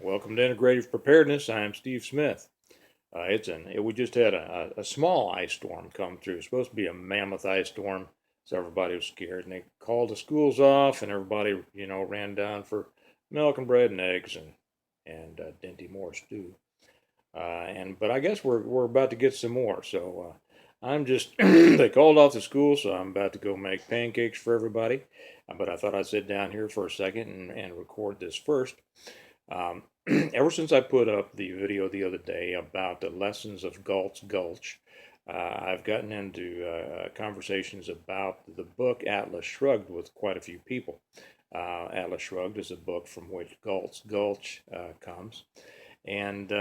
Welcome to Integrative Preparedness. I'm Steve Smith. We just had a small ice storm come through. It's supposed to be a mammoth ice storm, so everybody was scared, and they called the schools off, and everybody, ran down for milk and bread and eggs and Dinty Moore stew. But I guess we're about to get some more. So I'm just they called off the school, so I'm about to go make pancakes for everybody. But I thought I'd sit down here for a second and record this first. Um, Ever since I put up the video the other day about the lessons of Galt's Gulch, I've gotten into conversations about the book Atlas Shrugged with quite a few people. Atlas Shrugged is a book from which Galt's Gulch comes, and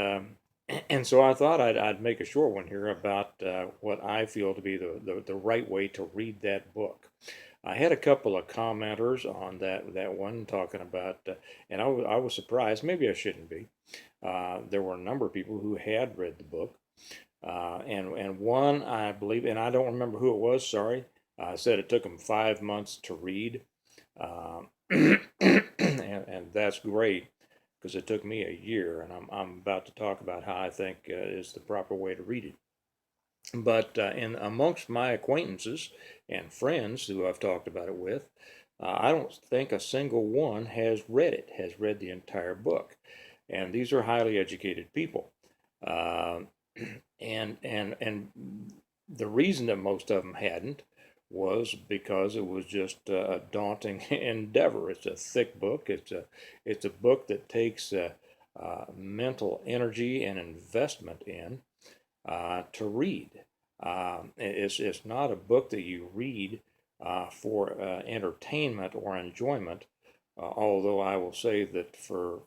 and so I thought I'd make a short one here about what I feel to be the right way to read that book. I had a couple of commenters on that one talking about, and I was surprised. Maybe I shouldn't be. There were a number of people who had read the book, and one I believe, and I don't remember who it was. Sorry, said it took them 5 months to read, and that's great because it took me a year, and I'm about to talk about how I think is the proper way to read it. But in amongst my acquaintances and friends who I've talked about it with, I don't think a single one has read it, has read the entire book. And these are highly educated people. Uh, and the reason that most of them hadn't was because it was just a daunting endeavor. It's a thick book. It's a book that takes mental energy and investment in to read. It's not a book that you read for entertainment or enjoyment, although I will say that for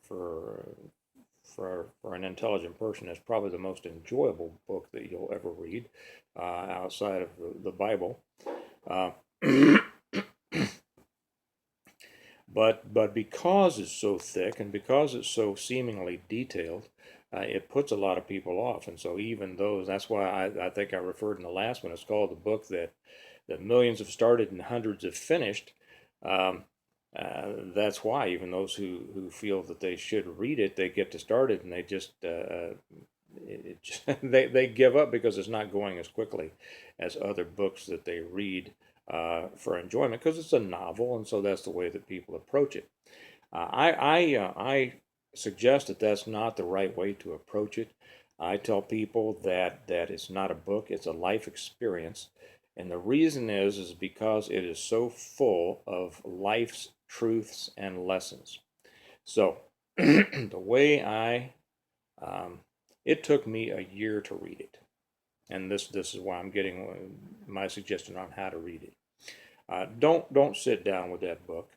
an intelligent person, it's probably the most enjoyable book that you'll ever read outside of the Bible. Uh, but because it's so thick and because it's so seemingly detailed, it puts a lot of people off. And so even those, that's why I think I referred in the last one, it's called the book that millions have started and hundreds have finished. Um, that's why even those who feel that they should read it, they get to start it and they just, they give up because it's not going as quickly as other books that they read for enjoyment because it's a novel, and so that's the way that people approach it. I suggest that that's not the right way to approach it. I tell people that it's not a book; it's a life experience, and the reason is because it is so full of life's truths and lessons. So, the way um, it took me a year to read it, and this is why I'm getting my suggestion on how to read it. Don't sit down with that book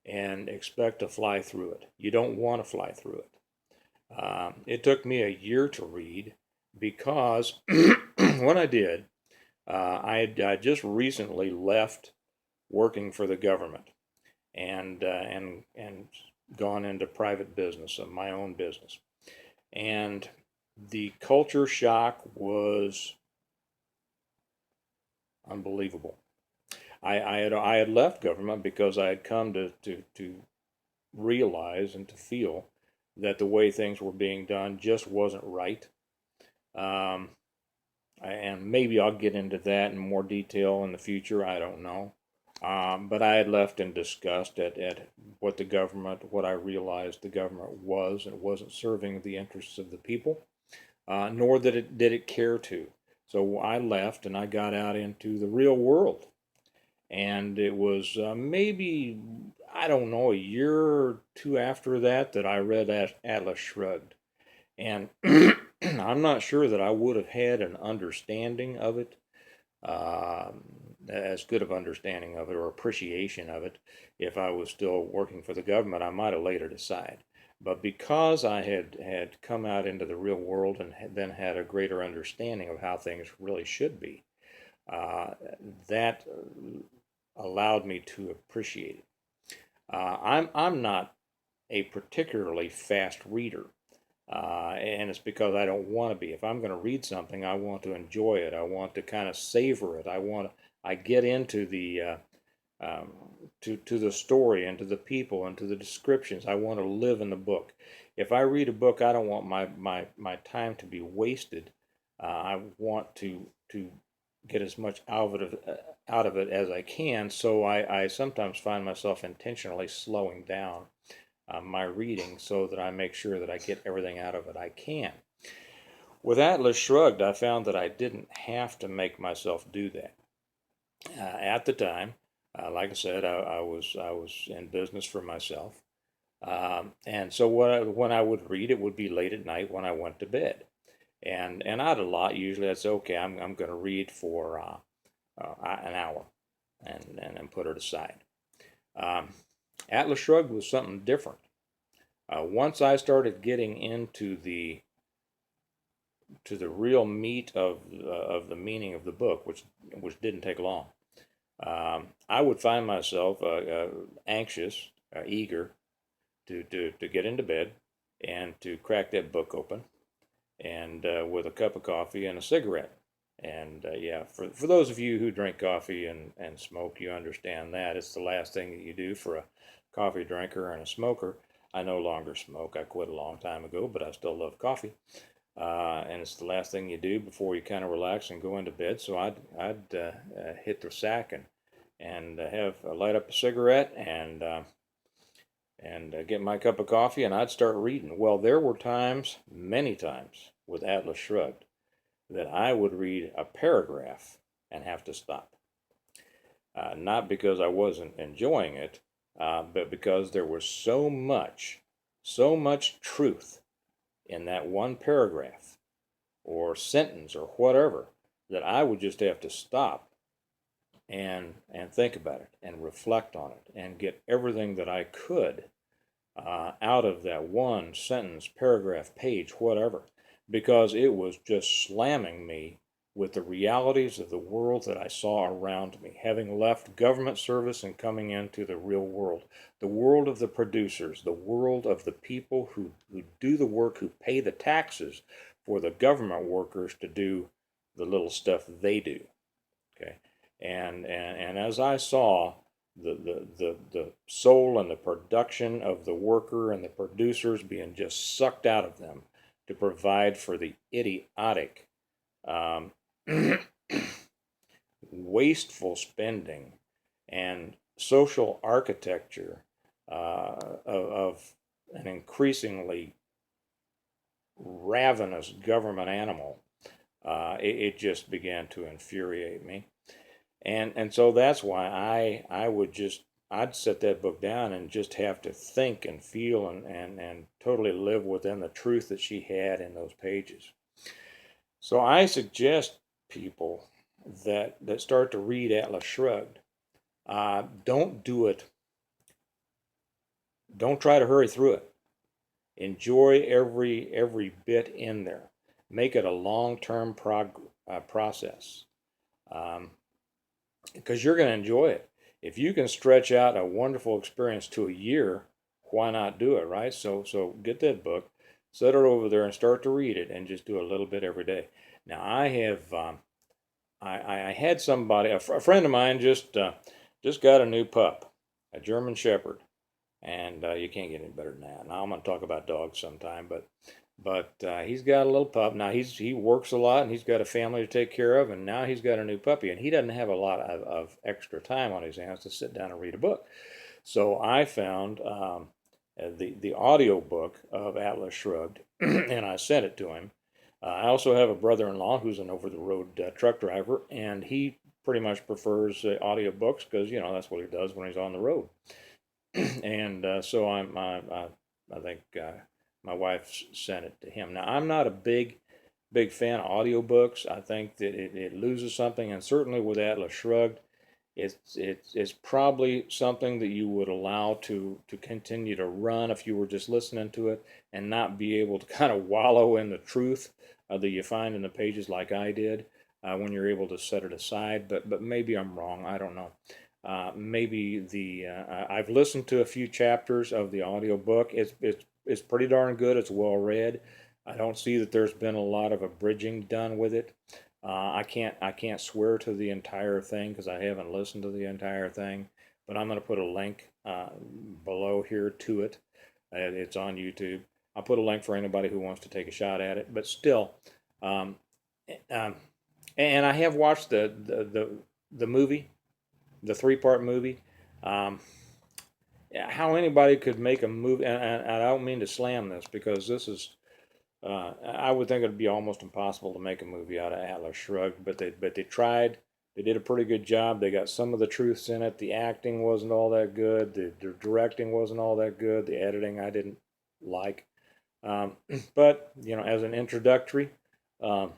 and expect to fly through it. You don't want to fly through it. It took me a year to read because when I did, I just recently left working for the government and gone into private business, of my own business, and the culture shock was unbelievable. I had left government because I had come to realize and to feel that the way things were being done just wasn't right. Um, and maybe I'll get into that in more detail in the future. I don't know. But I had left in disgust at what the government, what I realized the government was, and it wasn't serving the interests of the people, nor did it care to. So I left and I got out into the real world. And it was maybe, I don't know, a year or two after that I read Atlas Shrugged. And I'm not sure that I would have had an understanding of it, as good of understanding of it or appreciation of it, if I was still working for the government. I might have laid it aside. But because I had come out into the real world and then had a greater understanding of how things really should be, uh, that allowed me to appreciate it. I'm not a particularly fast reader, and it's because I don't want to be. If I'm going to read something, I want to enjoy it. I want to kind of savor it. I get into um, to the story and to the people and to the descriptions. I want to live in the book. If I read a book, I don't want my time to be wasted. I want to get as much out of it as I can. So I sometimes find myself intentionally slowing down my reading so that I make sure that I get everything out of it I can. With Atlas Shrugged, I found that I didn't have to make myself do that. At the time, like I said, I was in business for myself, and so when I would read, it would be late at night when I went to bed, and I'd a lot. Usually, I'd say, okay, I'm going to read for an hour, and then put it aside. Um, Atlas Shrugged was something different. Once I started getting into the real meat of the meaning of the book, which didn't take long, I would find myself anxious, eager to get into bed and to crack that book open, and with a cup of coffee and a cigarette. And yeah, for those of you who drink coffee and smoke, you understand that. It's the last thing that you do for a coffee drinker and a smoker. I no longer smoke. I quit a long time ago, but I still love coffee. And it's the last thing you do before you kind of relax and go into bed. So I'd hit the sack and have light up a cigarette and get my cup of coffee, and I'd start reading. Well, there were times, many times, with Atlas Shrugged, that I would read a paragraph and have to stop. Not because I wasn't enjoying it, but because there was so much truth in that one paragraph or sentence or whatever that I would just have to stop and think about it and reflect on it and get everything that I could out of that one sentence, paragraph, page, whatever, because it was just slamming me with the realities of the world that I saw around me, having left government service and coming into the real world, the world of the producers, the world of the people who do the work, who pay the taxes for the government workers to do the little stuff they do. Okay, and as I saw the soul and the production of the worker and the producers being just sucked out of them to provide for the idiotic, um, wasteful spending and social architecture of an increasingly ravenous government animal, it just began to infuriate me. And so that's why I'd set that book down and just have to think and feel and totally live within the truth that she had in those pages. So I suggest people that start to read Atlas Shrugged, don't do it. Don't try to hurry through it. Enjoy every bit in there. Make it a long-term process. Because you're going to enjoy it. If you can stretch out a wonderful experience to a year, why not do it, right? So get that book, set it over there, and start to read it, and just do a little bit every day. Now I have I had somebody, a friend of mine, just got a new pup, a German Shepherd, and you can't get any better than that. Now I'm going to talk about dogs sometime, but he's got a little pup. Now he works a lot and he's got a family to take care of, and now he's got a new puppy, and he doesn't have a lot of extra time on his hands to sit down and read a book. So I found the audio book of Atlas Shrugged, and I sent it to him. I also have a brother-in-law who's an over-the-road truck driver, and he pretty much prefers audio books because that's what he does when he's on the road. And so I think my wife sent it to him. Now I'm not a big fan of audiobooks. I think that it loses something, and certainly with Atlas Shrugged, it's probably something that you would allow to continue to run if you were just listening to it and not be able to kind of wallow in the truth that you find in the pages like I did when you're able to set it aside. But maybe I'm wrong. I don't know. Maybe I've listened to a few chapters of the audiobook. It's pretty darn good. It's well read. I don't see that there's been a lot of abridging done with it. I can't swear to the entire thing because I haven't listened to the entire thing. but I'm going to put a link below here to it. It's on YouTube. I'll put a link for anybody who wants to take a shot at it. But still, um, um, and I have watched the movie, the 3-part movie. Um, how anybody could make a movie, and I don't mean to slam this because this is, I would think it'd be almost impossible to make a movie out of Atlas Shrugged, but they tried. They did a pretty good job. They got some of the truths in it. The acting wasn't all that good. The directing wasn't all that good. The editing I didn't like. But as an introductory, um,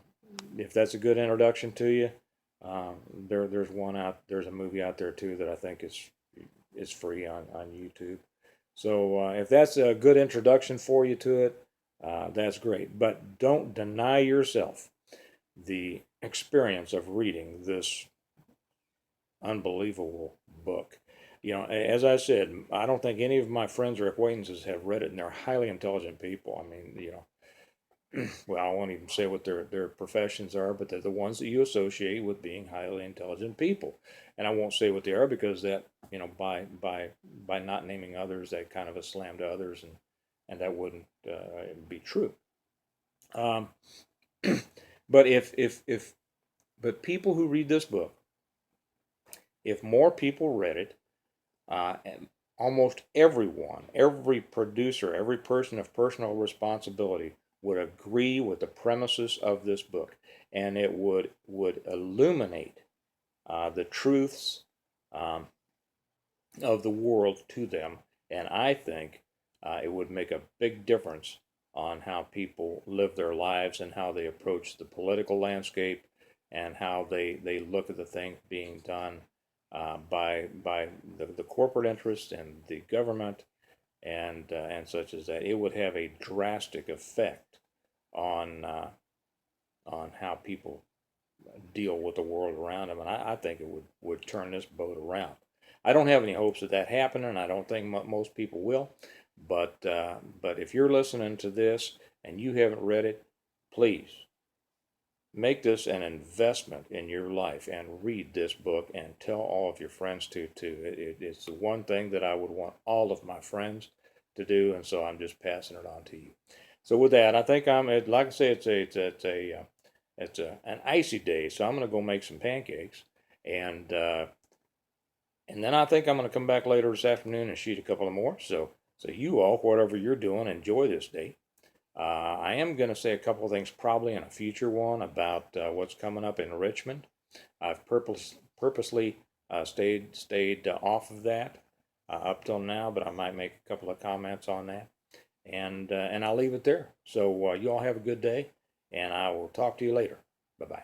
if that's a good introduction to you, there's a movie out there too that I think is free on YouTube. So if that's a good introduction for you to it, that's great. But don't deny yourself the experience of reading this unbelievable book. As I said, I don't think any of my friends or acquaintances have read it, and they're highly intelligent people. I mean, well, I won't even say what their professions are, but they're the ones that you associate with being highly intelligent people. And I won't say what they are because that, by not naming others, that kind of a slam to others, and that wouldn't be true. Um, but but people who read this book, if more people read it, and almost everyone, every producer, every person of personal responsibility would agree with the premises of this book, and it would illuminate the truths um, of the world to them, and I think it would make a big difference on how people live their lives and how they approach the political landscape and how they look at the things being done by the corporate interests and the government and such as that. It would have a drastic effect on how people deal with the world around them, and I think it would turn this boat around. I don't have any hopes of that happening. I don't think most people will, but if you're listening to this and you haven't read it, please make this an investment in your life and read this book and tell all of your friends to too. It's the one thing that I would want all of my friends to do, and so I'm just passing it on to you. So with that, I think like I say, it's an icy day, so I'm going to go make some pancakes, and then I think I'm going to come back later this afternoon and shoot a couple of more. So you all, whatever you're doing, enjoy this day. I am going to say a couple of things probably in a future one about what's coming up in Richmond. I've purposely stayed off of that up till now, but I might make a couple of comments on that, and I'll leave it there. So you all have a good day, and I will talk to you later. Bye bye.